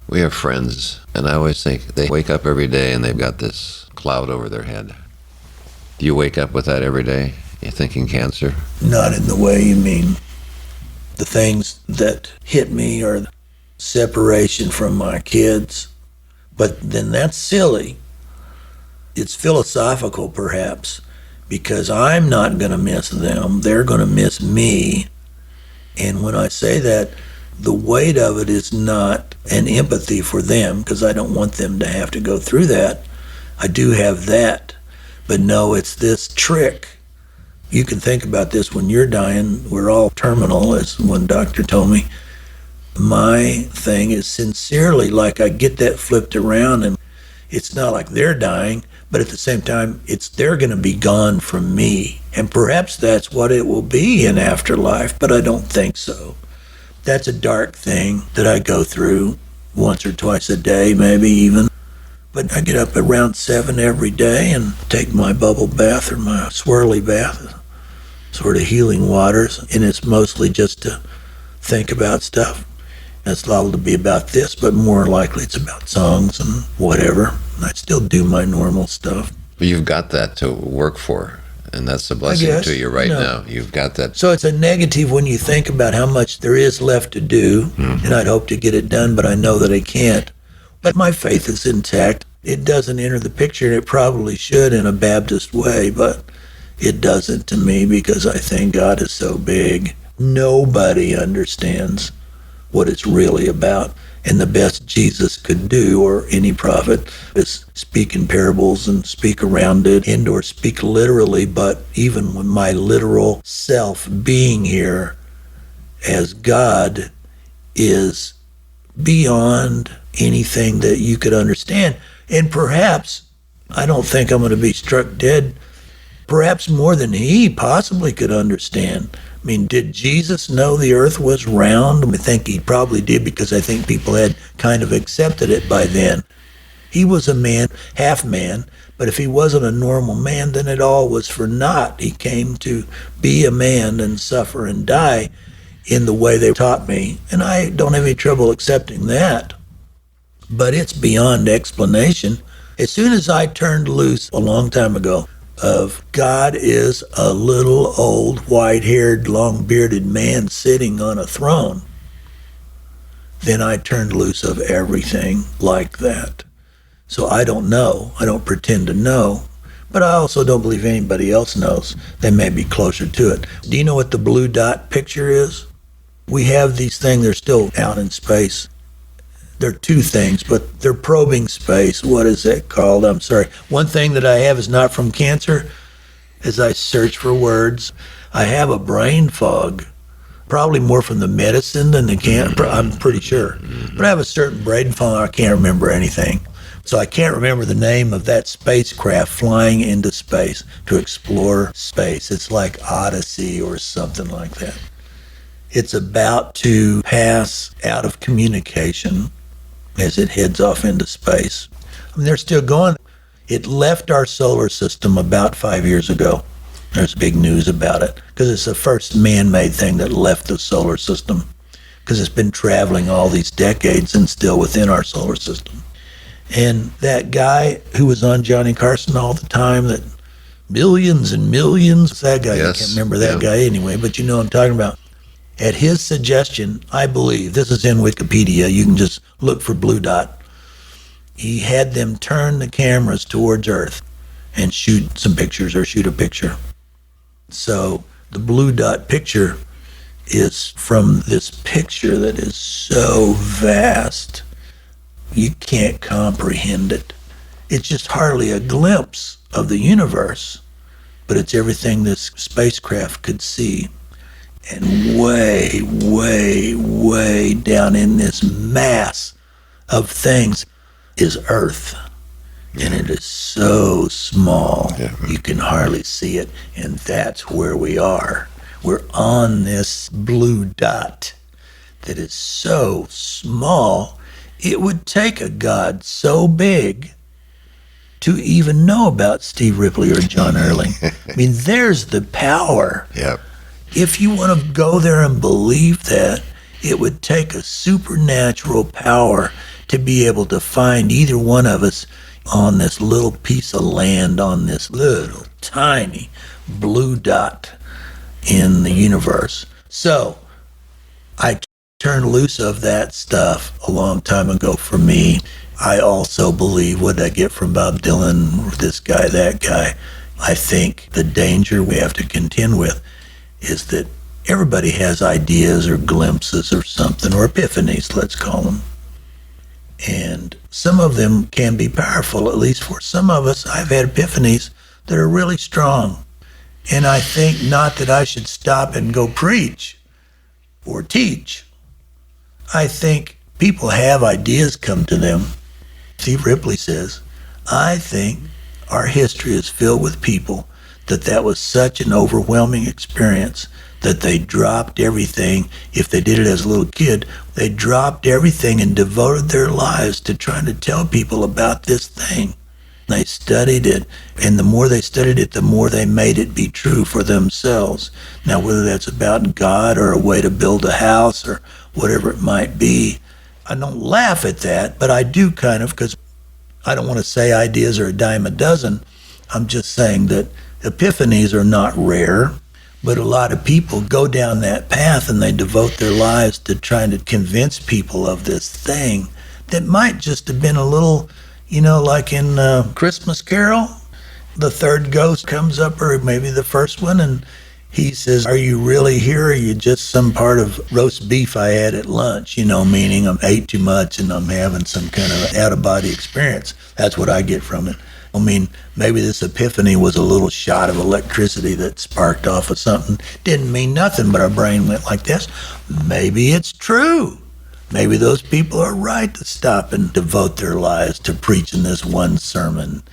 We have friends, and I always think they wake up every day and they've got this cloud over their head. Do you wake up with that every day? You thinking cancer? Not in the way you mean. The things that hit me are the separation from my kids. But then that's silly. It's philosophical, perhaps, because I'm not going to miss them. They're going to miss me. And when I say that, the weight of it is not an empathy for them, because I don't want them to have to go through that. I do have that. But no, it's this trick. You can think about this when you're dying. We're all terminal, as one doctor told me. My thing is sincerely, like I get that flipped around, and it's not like they're dying, but at the same time, they're going to be gone from me. And perhaps that's what it will be in afterlife, but I don't think so. That's a dark thing that I go through once or twice a day, maybe even. But I get up around 7 every day and take my bubble bath or my swirly bath, sort of healing waters, and it's mostly just to think about stuff. It's liable to be about this, but more likely it's about songs and whatever. I still do my normal stuff. But you've got that to work for, and that's a blessing to you right now. You've got that. So it's a negative when you think about how much there is left to do, and I'd hope to get it done, but I know that I can't. But my faith is intact. It doesn't enter the picture, and it probably should in a Baptist way, but it doesn't to me because I think God is so big. Nobody understands what it's really about. And the best Jesus could do, or any prophet, is speak in parables and speak around it, and or speak literally. But even when my literal self being here as God is beyond anything that you could understand. And perhaps, I don't think I'm going to be struck dead, perhaps more than he possibly could understand. I mean, did Jesus know the earth was round? I think he probably did, because I think people had kind of accepted it by then. He was a man, half man, but if he wasn't a normal man, then it all was for naught. He came to be a man and suffer and die in the way they taught me, and I don't have any trouble accepting that. But it's beyond explanation. As soon as I turned loose a long time ago of God is a little old, white-haired, long-bearded man sitting on a throne, then I turned loose of everything like that. So I don't know. I don't pretend to know. But I also don't believe anybody else knows. They may be closer to it. Do you know what the blue dot picture is? We have these things, they're still out in space. There are two things, but they're probing space. What is that called? I'm sorry. One thing that I have is not from cancer. As I search for words, I have a brain fog, probably more from the medicine than the cancer. I'm pretty sure. But I have a certain brain fog. I can't remember anything. So I can't remember the name of that spacecraft flying into space to explore space. It's like Odyssey or something like that. It's about to pass out of communication as it heads off into space. I mean, they're still going. It left our solar system about 5 years ago. There's big news about it because it's the first man-made thing that left the solar system, because it's been traveling all these decades and still within our solar system. And that guy who was on Johnny Carson all the time, that millions and millions, that guy, yes. I can't remember that guy anyway, but you know what I'm talking about. At his suggestion, I believe, this is in Wikipedia, you can just look for Blue Dot, he had them turn the cameras towards Earth and shoot some pictures or shoot a picture. So the Blue Dot picture is from this picture that is so vast, you can't comprehend it. It's just hardly a glimpse of the universe, but it's everything this spacecraft could see. And way, way, way down in this mass of things is Earth. And it is so small, you can hardly see it. And that's where we are. We're on this blue dot that is so small, it would take a God so big to even know about Steve Ripley or John Erling. I mean, there's the power. Yep. If you want to go there and believe that, it would take a supernatural power to be able to find either one of us on this little piece of land, on this little tiny blue dot in the universe. So I turned loose of that stuff a long time ago for me. I also believe, what I get from Bob Dylan, this guy, that guy, I think the danger we have to contend with is that everybody has ideas or glimpses or something, or epiphanies, let's call them. And some of them can be powerful, at least for some of us. I've had epiphanies that are really strong. And I think not that I should stop and go preach or teach. I think people have ideas come to them. Steve Ripley says, I think our history is filled with people that was such an overwhelming experience that they dropped everything. If they did it as a little kid, they dropped everything and devoted their lives to trying to tell people about this thing. They studied it, and the more they studied it, the more they made it be true for themselves. Now, whether that's about God or a way to build a house or whatever it might be, I don't laugh at that, but I do kind of, because I don't want to say ideas are a dime a dozen. I'm just saying that epiphanies are not rare, but a lot of people go down that path and they devote their lives to trying to convince people of this thing that might just have been a little, like in Christmas Carol, the third ghost comes up, or maybe the first one, and he says, are you really here, or are you just some part of roast beef I had at lunch? Meaning I ate too much and I'm having some kind of out-of-body experience. That's what I get from it. I mean, maybe this epiphany was a little shot of electricity that sparked off of something. Didn't mean nothing, but our brain went like this. Maybe it's true. Maybe those people are right to stop and devote their lives to preaching this one sermon.